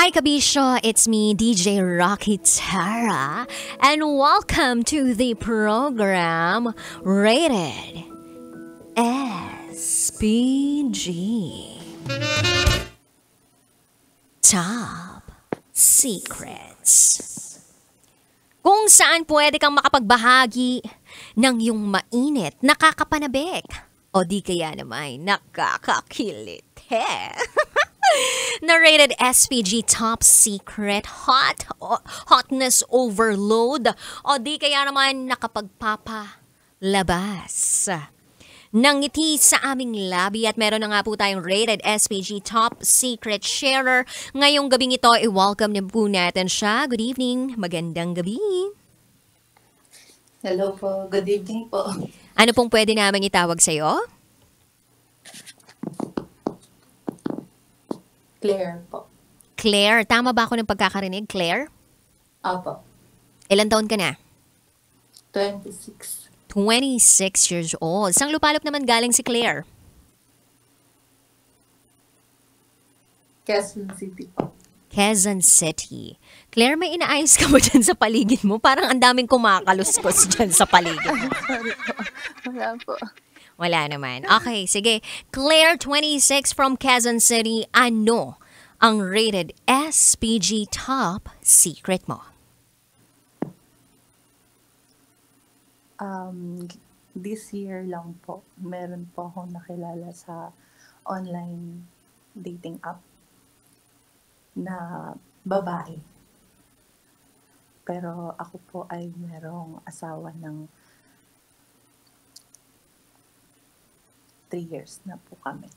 Hi, Kabisha. It's me, DJ Rocky Tara, and welcome to the program Rated SPG Top Secrets. Kung saan pwede kang makapagbahagi ng iyong mainit, nakakapanabik, o di kaya naman nakakakilit. Narrated SPG Top Secret Hotness Overload, o di kaya naman nakapagpapalabas ng ngiti sa aming labi. At meron na nga po tayong Rated SPG Top Secret Sharer ngayong gabing ito. I-welcome din po natin siya. Good evening, magandang gabi. Hello po, good evening po. Ano pong pwede namin itawag sa'yo? Claire po. Claire, tama ba ako ng pagkakarinig, Claire? Apo, Ilan taon ka na? 26. 26 years old. Sang lupalop naman galing si Claire? Quezon City po. Quezon City. Claire, may inaayos ka ba dyan sa paligid mo? Parang ang daming kumakaluskos dyan sa paligid mo. Sorry po. Wala po. Wala naman. Okay, sige. Claire, 26 from Quezon City. Ano ang rated SPG Top Secret mo? This year lang po, meron po akong nakilala sa online dating app na babae. Pero ako po ay merong asawa ng 3 years na po kami.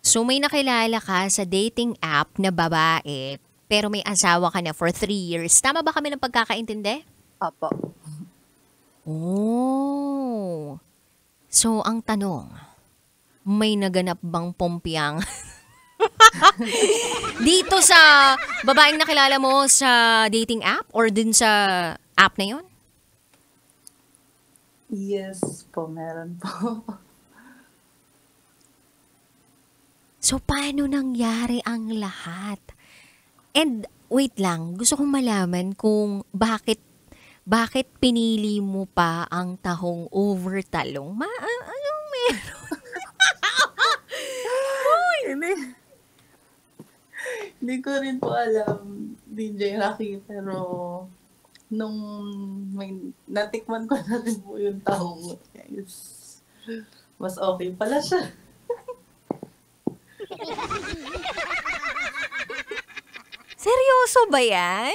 So may nakilala ka sa dating app na babae, pero may asawa ka na for 3 years. Tama ba kami ng pagkakaintindi? Apo. Oh. So ang tanong, may naganap bang pompiyang dito sa babaeng nakilala mo sa dating app or dun sa app na yon? Yes po, meron po. So paano nangyari ang lahat? And wait lang, gusto kong malaman kung bakit pinili mo pa ang tahong over talong? Anong meron? Hindi. Hindi ko rin po alam, DJ Rocky, pero nung natikman ko na rin po yung tahong, guys, mas okay pala siya. Seryoso ba yan?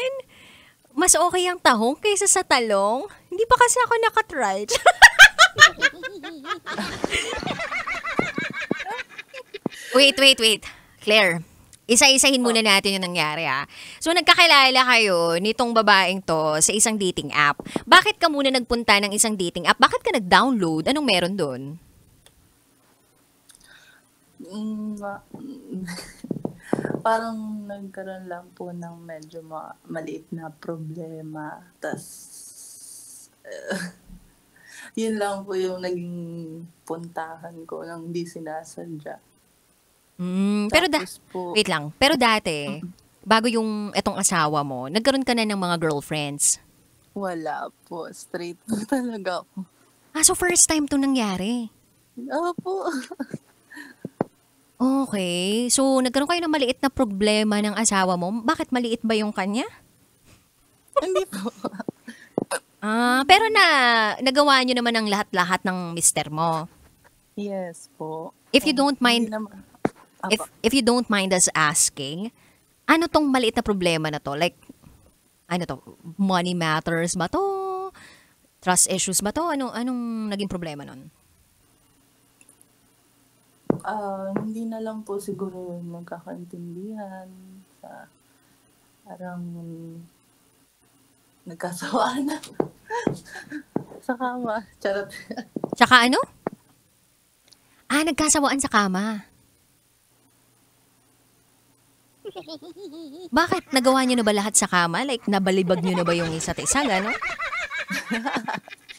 Mas okay ang tahong kaysa sa talong? Hindi pa kasi ako nakatry. Wait. Claire, isa-isahin muna natin yung nangyari ha. So nagkakilala kayo nitong babaeng to sa isang dating app. Bakit ka muna nagpunta ng isang dating app? Bakit ka nag-download? Anong meron doon? Parang nagkaroon lang po ng medyo maliit na problema. Tas, yun lang po yung naging puntahan ko nang di sinasadya. Pero Tapos po, wait lang. Pero dati, bago yung etong asawa mo, nagkaroon ka na ng mga girlfriends. wala po. Straight po talaga ako. So first time to nangyari. Opo. Okay. So, nagkaroon kayo ng maliit na problema ng asawa mo. Bakit maliit ba yung kanya? Hindi po. Pero nagawa nyo naman ang lahat-lahat ng mister mo. Yes po. If you don't mind, Hindi naman. if you don't mind us asking, ano tong maliit na problema na to? Like, ano to? Money matters ba to? Trust issues ba to? Anong naging problema nun? Hindi na lang po siguro magkakaintindihan sa parang nagkasawaan na sa kama. Charot. Tsaka ano? Nagkasawaan sa kama. Bakit? Nagawa niyo na ba lahat sa kama? Like, nabalibag niyo na ba yung isa't isa, gano'n?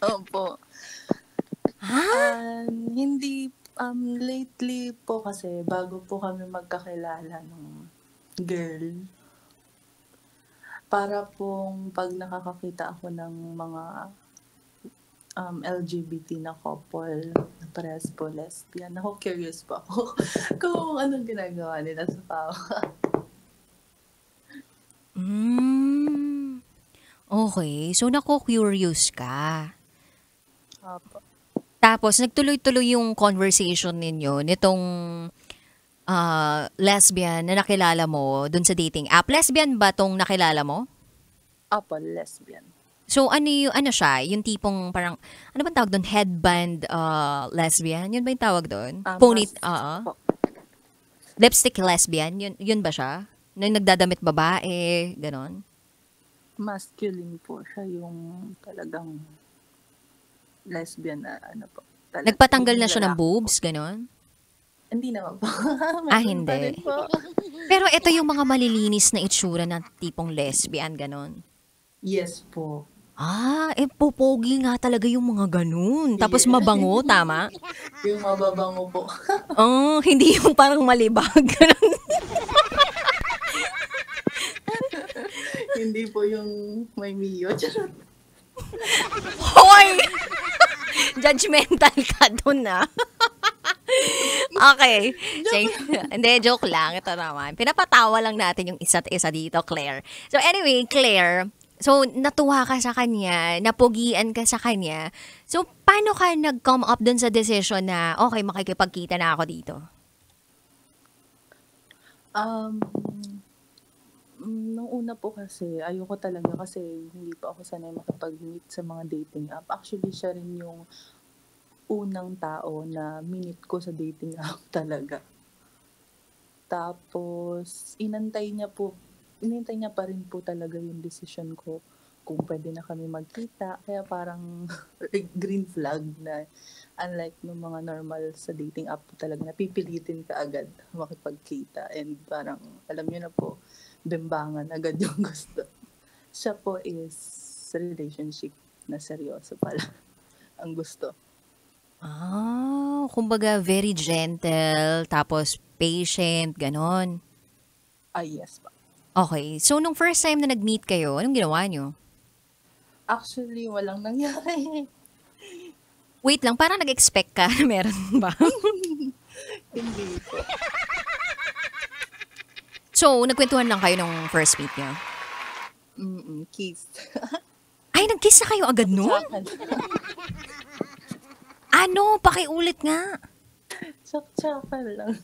Opo. Hindi, lately po kasi bago po kami magkakilala nung girl. Para pong 'pag nakakakita ako ng mga, LGBT na couple na parehas po lesbian, curious po ako kung anong ginagawa nila sa pawa. Hmm, okey. So, naku-curious ka. Opo. Tapos nagtuloy-tuloy yung conversation ninyo nitong, lesbian na nakilala mo dun sa dating app. Lesbian ba 'tong nakilala mo? Opo, lesbian. So, ano siya, yung tipong parang ano bang tawag dun, headband, lesbian, yun ba yung tawag dun? Mas Oo. po, Lipstick lesbian, yun ba siya? Na nagdadamit babae, gano'n? masculine po siya, yung talagang lesbian na ano po, Nagpatanggal na yung siya ng lalaki po. boobs, gano'n? Hindi naman po. Meron pa Hindi. rin po. Pero ito yung mga malilinis na itsura ng tipong lesbian, gano'n? Yes po. Popogi nga talaga yung mga gano'n. Tapos Yeah. mabango, tama? Yung mababango po. Hindi yung parang malibag, gano'n. Hindi po yung may Mio. Charot. Hoy! Judgmental ka dun, Okay. Hindi, joke lang. Ito naman. Pinapatawa lang natin yung isa't isa dito, Claire. So anyway, Claire, so natuwa ka sa kanya, napugian ka sa kanya. So paano ka nag-come up dun sa decision na, okay, makikipagkita na ako dito? Um, Nung una po kasi, ayoko talaga kasi hindi pa ako sanay makipag-meet sa mga dating app. Actually, siya rin yung unang tao na minute ko sa dating app talaga. Tapos, inintay niya pa rin po talaga yung decision ko kung pwede na kami magkita. Kaya parang green flag na unlike nung mga normal sa dating app po talaga, napipilitin ka agad makipagkita. And parang, alam niyo na po, bimbangan agad yung gusto. Siya po is relationship na seryoso pala ang gusto. Kumbaga very gentle, tapos patient, ganon. Yes pa. Okay. So nung first time na nag-meet kayo, anong ginawa niyo? Actually, walang nangyari. Wait lang, parang nag-expect ka na meron ba? Hindi po. So, nagkwentuhan lang kayo nung first meet niyo? Kiss. Ay, nag-kiss na kayo agad nun? Pakiulit nga. Tsak-tsakan lang.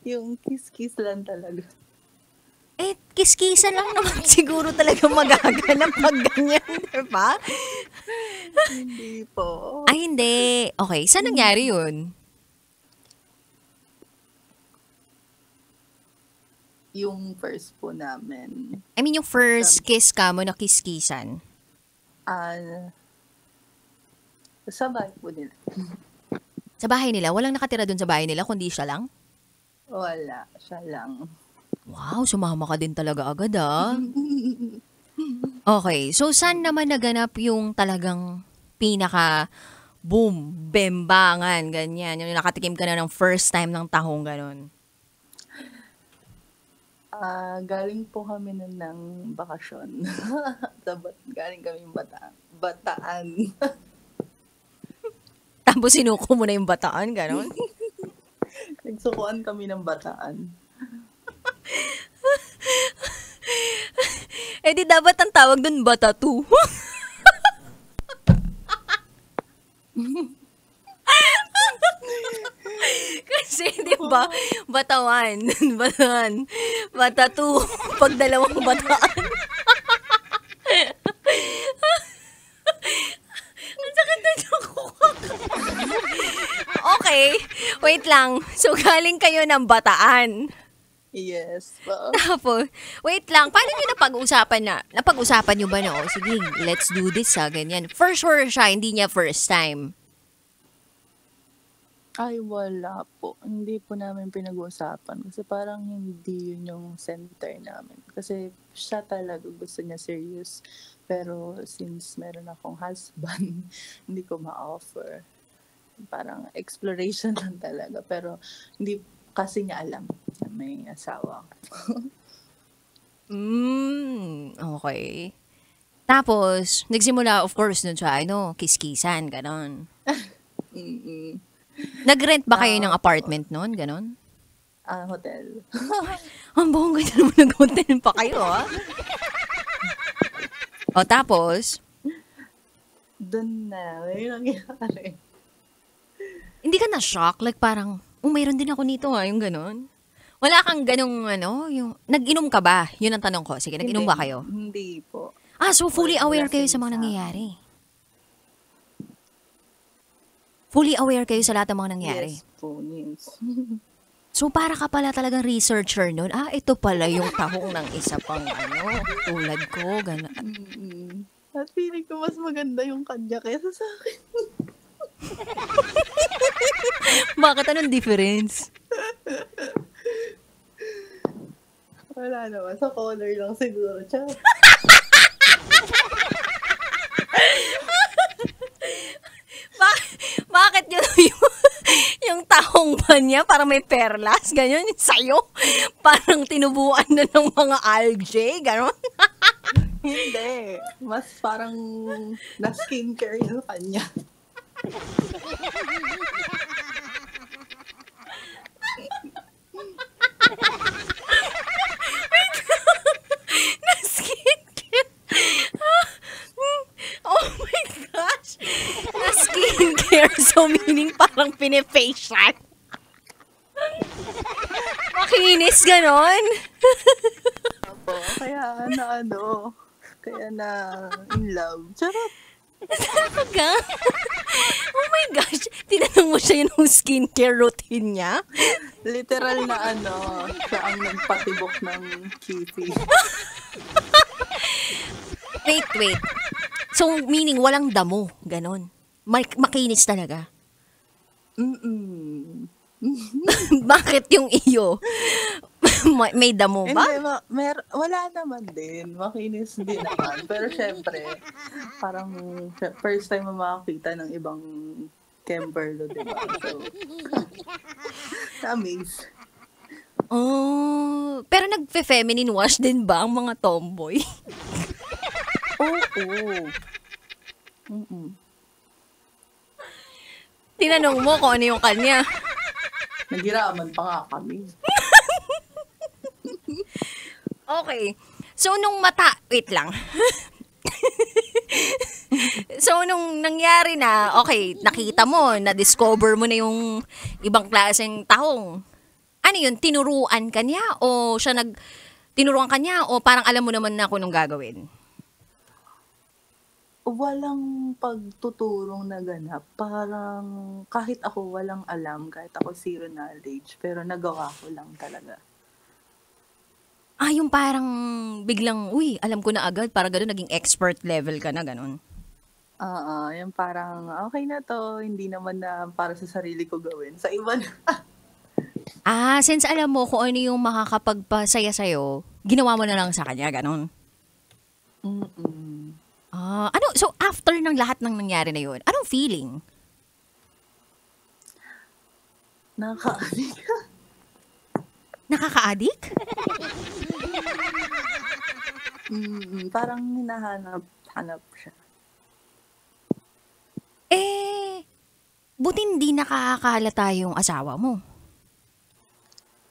Yung kiss-kiss lang talaga. Kiss-kissan lang naman siguro talaga magaganap pag ganyan, di ba? Hindi po. Ay, hindi. Okay, saan nangyari yun? Yung first po namin, I mean, yung first kiss ka mo na kiss-kissan. sa bahay po nila. Sa bahay nila? Walang nakatira dun sa bahay nila, kundi siya lang? Wala, siya lang. Wow, sumama ka din talaga agad, Okay, so saan naman naganap yung talagang pinaka boom, bembangan, ganyan. Yung nakatikim ka na ng first time ng tahong ganon. Galing po kami nun ng bakasyon. Galing kami Bataan. Tapos sinuko mo na yung Bataan, ganon. Nagsukuan kami ng Bataan. Di dapat ang tawag dun Batatu. Kasi, di ba, Batawan, Bataan, Batatu, pag dalawang Bataan. Ang sakit na nakuha ko. Okay, wait lang. So, galing kayo ng Bataan. Yes po. Tapos, wait lang, paano nyo napag-usapan na? Napag-usapan nyo ba na, sige, let's do this, ganyan. For sure siya, hindi niya first time. Ay, wala po. Hindi po namin pinag-uusapan. Kasi parang hindi yun yung center namin. Kasi siya talaga gusto niya serious. Pero since meron akong husband, hindi ko ma-offer. Parang exploration lang talaga. Pero hindi kasi niya alam. may asawa. Okay. Tapos, nagsimula of course dun sa kiskisan, ganon. Mm. Nag-rent ba kayo ng Tapos, apartment nun, ganon? hotel. Ang bongga na naman nag-hotel pa kayo, O tapos, Doon na, may nangyari. hindi ka na-shock? Like parang, mayroon din ako nito yung ganon. Wala kang ganong yung, nag-inom ka ba? Yun ang tanong ko. Sige, nag-inom Hindi, ba kayo? hindi po. So fully aware kayo sa Lasing mga sa nangyayari. Fully aware kayo sa lahat ng mga nangyayari. Yes po, yes. So para ka pala talagang researcher nun. Ito pala yung tahong ng isa pang tulad ko, gano'n. Mm. At feeling ko mas maganda yung kanya kaysa sa akin. Bakit anong difference? Wala naman, sa color lang siguro. Tsaka, Bakit yun yung tahong ba niya parang may perlas? Ganyan yung sayo? Parang tinubuan na ng mga algae? Ganon? hindi. Mas parang na skincare yung kanya. Na skincare? Oh my gosh! Na skincare. So meaning parang pinifacial. Makinis, ganon? Opo, kaya kaya na in love. Charot. Talaga? Oh my gosh! Tinanong mo siya yung skincare routine niya? Literal na siya ang nagpatibok ng kifi. Wait. So, meaning walang damo, ganon. Makinis talaga. Mm-mm. Bakit yung iyo? May damo ba? Hindi, wala naman din. Makinis din naman. Pero syempre, parang first time mo makakita ng ibang Kemperlo, di ba? So, na-amaze. Oh, pero nagfe-feminine wash din ba ang mga tomboy? Oo. Mm-mm. Tinanong mo kung ano yung kanya. Naghiraman pa nga kami. Okay. So, wait lang. So, nung nangyari na, okay, nakita mo, na-discover mo na yung ibang klaseng tahong. Ano yun, tinuruan ka niya? O tinuruan ka niya? O parang alam mo naman na kung anong gagawin? Walang pagtuturong na ganap. Parang kahit ako walang alam, kahit ako zero knowledge, pero nagawa ko lang talaga. Yung parang biglang, alam ko na agad, parang gano'n, naging expert level ka na, gano'n. Yung parang, okay na to, hindi naman na para sa sarili ko gawin. Sa iba na. Since alam mo kung ano yung makakapagpasaya sa'yo, ginawa mo na lang sa kanya, gano'n. Mm-mm. So after ng lahat ng nangyari na yun, anong feeling? Nakakaadik. Nakaka-addict? Parang hinahanap siya. Buti hindi nakakahalata yung asawa mo.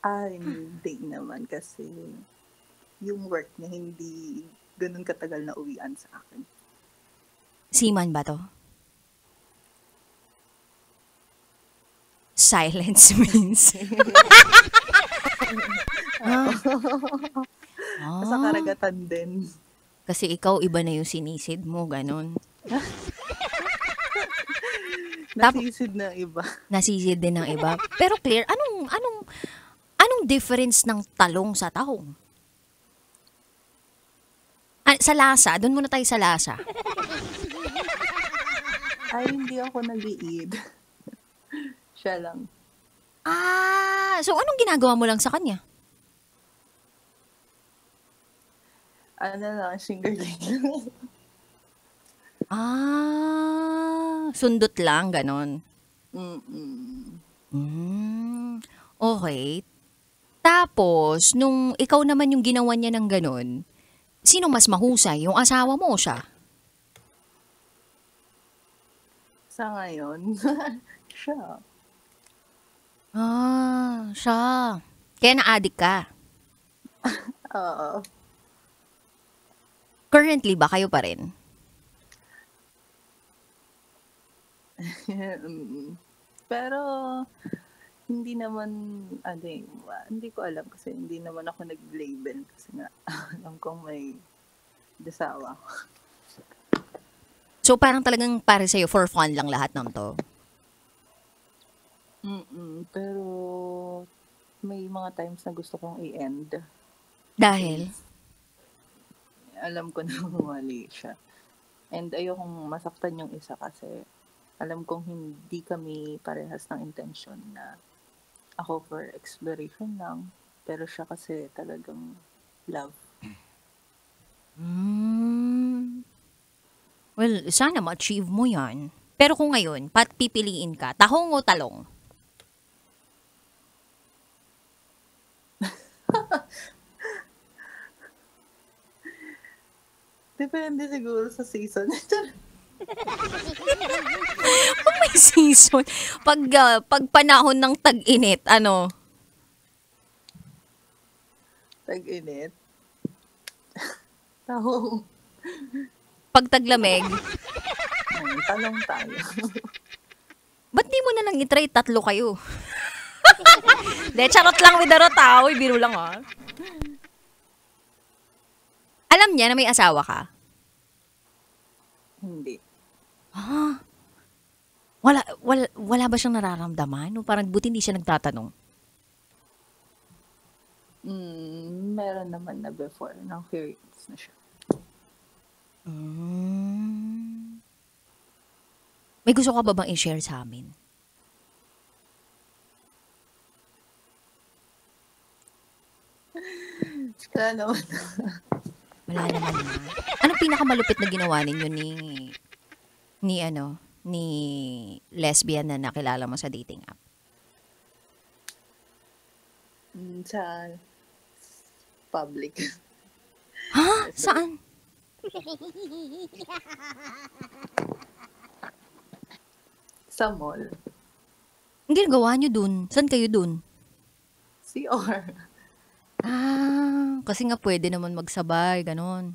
Hindi naman kasi yung work niya hindi ganun katagal na uwian sa akin. Seaman ba to? Silence means. Sa karagatan din. Kasi ikaw iba na yung sinisid mo, ganon. Nasisid na iba. Nasisid din ng iba. Pero Claire, anong difference ng talong sa tahong? Sa lasa, doon muna tayo sa lasa. Hindi ako nag-i-eat. Siya lang. So anong ginagawa mo lang sa kanya? Finger leg. Sundot lang, ganon. Mm-mm. Okay. Tapos, nung ikaw naman yung ginawa niya ng gano'n, sino mas mahusay, yung asawa mo o siya? Sa ngayon, siya. Siya. Kaya na-addict ka. Oo. Currently ba kayo pa rin? Mm. Pero hindi naman ano, hindi ko alam kasi hindi naman ako nag-label kasi nga alam kong may asawa. So, parang talagang para sa'yo, for fun lang lahat ng to. Pero may mga times na gusto kong i-end Dahil? since alam ko na mali siya. And ayokong masaktan yung isa kasi alam kong hindi kami parehas ng intention na ako for exploration lang. Pero siya kasi talagang love. Well, sana ma-achieve mo yan. Pero kung ngayon, pipiliin ka, tahong o talong? Depende siguro sa season. May season. Pag panahon ng tag-init, ano? Tag-init. Tahong. Pag taglamig, Talong tayo. ba't di mo na lang itry, tatlo kayo? De, charot lang with the rot, Uy, biro lang, Alam niya na may asawa ka? Hindi. Wala ba siyang nararamdaman? O parang buti hindi siya nagtatanong? Meron naman na before. Nang curious na siya. May gusto ka ba bang i-share sa amin? Wala naman. Wala naman na. Anong pinakamalupit na ginawa ninyo ni lesbian na nakilala mo sa dating app? Sa public. Ha? Saan? Sa mall. Ang ginagawa nyo dun? Saan kayo dun? CR. Kasi nga pwede naman magsabay, ganon.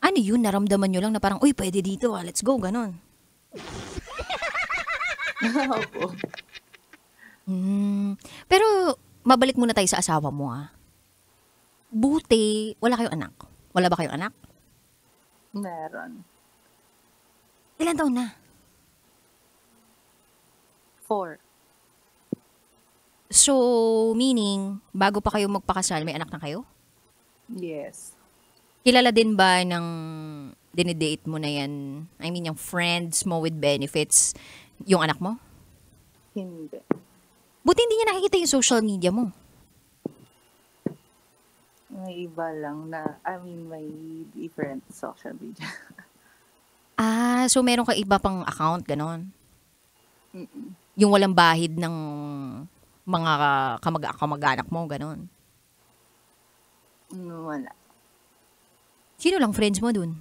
Ano yun? Naramdaman nyo lang na parang, uy, pwede dito, let's go, ganon. Opo. Pero, mabalik muna tayo sa asawa mo, Buti, wala kayong anak. Wala ba kayong anak? Meron. Ilan taon na? 4. So, meaning, bago pa kayo magpakasal, may anak na kayo? Yes. Kilala din ba ng dinidate mo na yan? I mean, yung friends mo with benefits, yung anak mo? Hindi. Buti hindi niya nakikita yung social media mo. May iba lang na, may different social media. So meron ka iba pang account, ganon? Mm-mm. Yung walang bahid ng mga kamag-anak mo, ganon? Wala. Sino lang friends mo dun?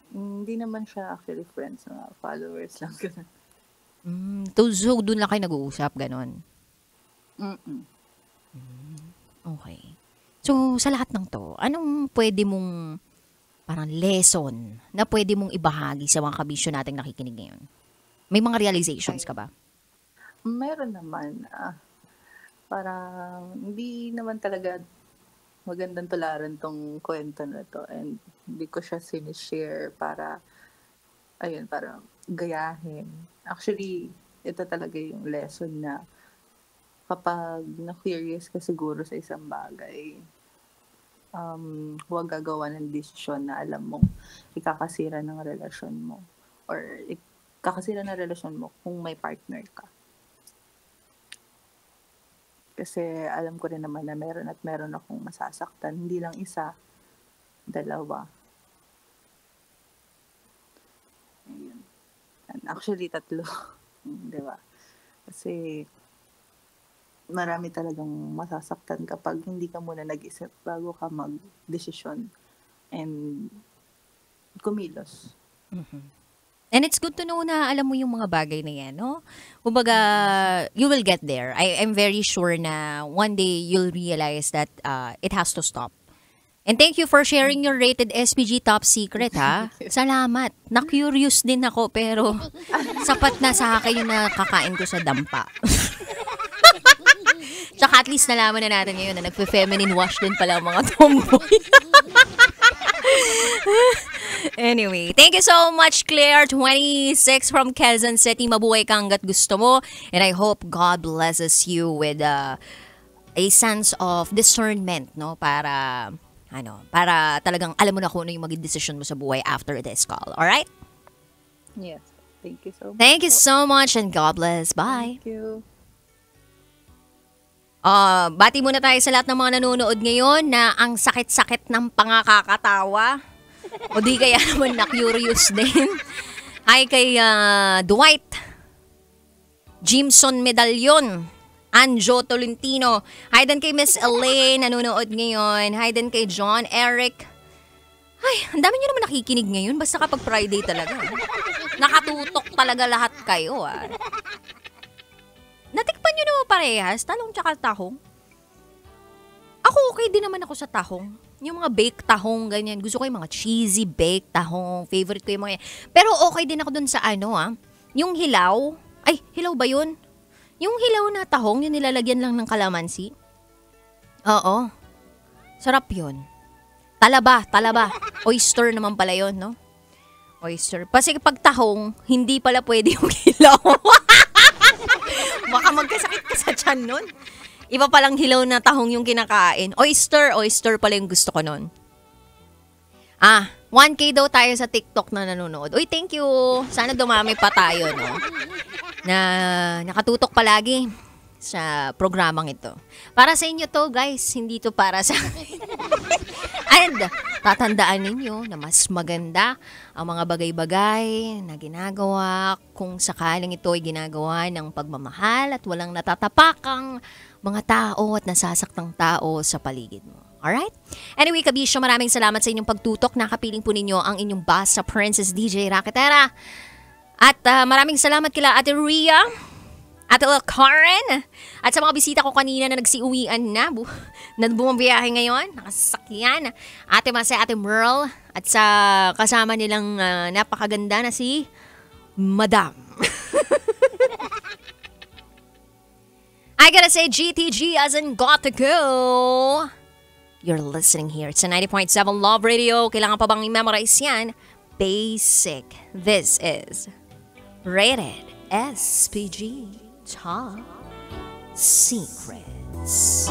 Hindi naman siya actually friends, mga followers lang. So dun lang kayo nag-uusap, ganon? Okay. So, sa lahat ng to, anong pwede mong parang lesson na pwede mong ibahagi sa mga kabisyo nating nakikinig ngayon? May mga realizations ka ba? Meron naman. Parang hindi naman talaga magandang tularan tong kwento na to and hindi ko siya sinishare para gayahin. Actually, ito talaga yung lesson na kapag na-curious ka siguro sa isang bagay, huwag gagawa ng desisyon na alam mong ikakasira ng relasyon mo or ikakasira ng relasyon mo kung may partner ka. Kasi alam ko rin naman na meron akong masasaktan. Hindi lang isa, 2. Ayun. And actually, 3. Di ba? Kasi marami talagang masasaktan kapag hindi ka muna nag-isip bago ka mag-desisyon and kumilos. And it's good to know na alam mo yung mga bagay na yan, no? Kumbaga, you will get there. I'm very sure na one day you'll realize that it has to stop. And thank you for sharing your rated SPG top secret, ha? Salamat. Na-curious din ako, pero sapat na sa akin yung nakakain ko sa dampa. Tsaka at least nalaman na natin ngayon na nagpe-feminine wash din pala ang mga tomboy. Anyway, thank you so much, Claire, 26 from Quezon City. Mabuhay ka hanggat gusto mo. And I hope God blesses you with a sense of discernment, no? Para talagang alam mo na kung ano yung maging decision mo sa buhay after this call. Alright? Yes. Thank you so much. Thank you so much and God bless. Bye. Thank you. Bati muna tayo sa lahat ng mga nanonood ngayon na ang sakit-sakit ng pangakakatawa. O di kaya naman na-curious din. Hi kay Dwight, Jimson Medallion, Anjo Tolentino. Hi din kay Miss Elaine, nanonood ngayon. Hi din kay John Eric. Ay, ang dami nyo naman nakikinig ngayon. Basta kapag Friday talaga. Nakatutok talaga lahat kayo. Natikpan nyo naman parehas, talong tsaka tahong. Ako okay din naman ako sa tahong. Yung mga baked tahong, ganyan. Gusto ko yung mga cheesy baked tahong. Favorite ko yung mga yan. Pero okay din ako dun sa yung hilaw. Ay, hilaw ba yun? Yung hilaw na tahong, yung nilalagyan lang ng kalamansi. Oo. Sarap yun. Talaba. Oyster naman pala yun, no? Oyster. Kasi pag tahong, hindi pala pwede yung hilaw. Baka magkasakit ka sa tiyan nun. Iba palang hilaw na tahong yung kinakain. Oyster pala yung gusto ko nun. 1K daw tayo sa TikTok na nanonood. Uy, thank you. Sana dumami pa tayo, no? Na nakatutok palagi sa programang ito. Para sa inyo to, guys. Hindi to para sa akin. And tatandaan ninyo na mas maganda ang mga bagay-bagay na ginagawa kung sakaling ito ay ginagawa ng pagmamahal at walang natatapakang mga tao at nasasaktang tao sa paligid mo. Alright? Anyway, kabisyo, maraming salamat sa inyong pagtutok. Nakapiling po ninyo ang inyong Basta Princess DJ Raketera. At maraming salamat kila Ate Rhea, Ate Karen, at sa mga bisita ko kanina na nagsiuwian na bumabiyahe ngayon, nakasakyan. Ate Mase, Ate Merle, at sa kasama nilang napakaganda na si Madam. I gotta say GTG as in got to go. You're listening here to 90.7 Love Radio. Kailangan pa bang i-memorize yan? Basic. This is Rated SPG Top Secrets.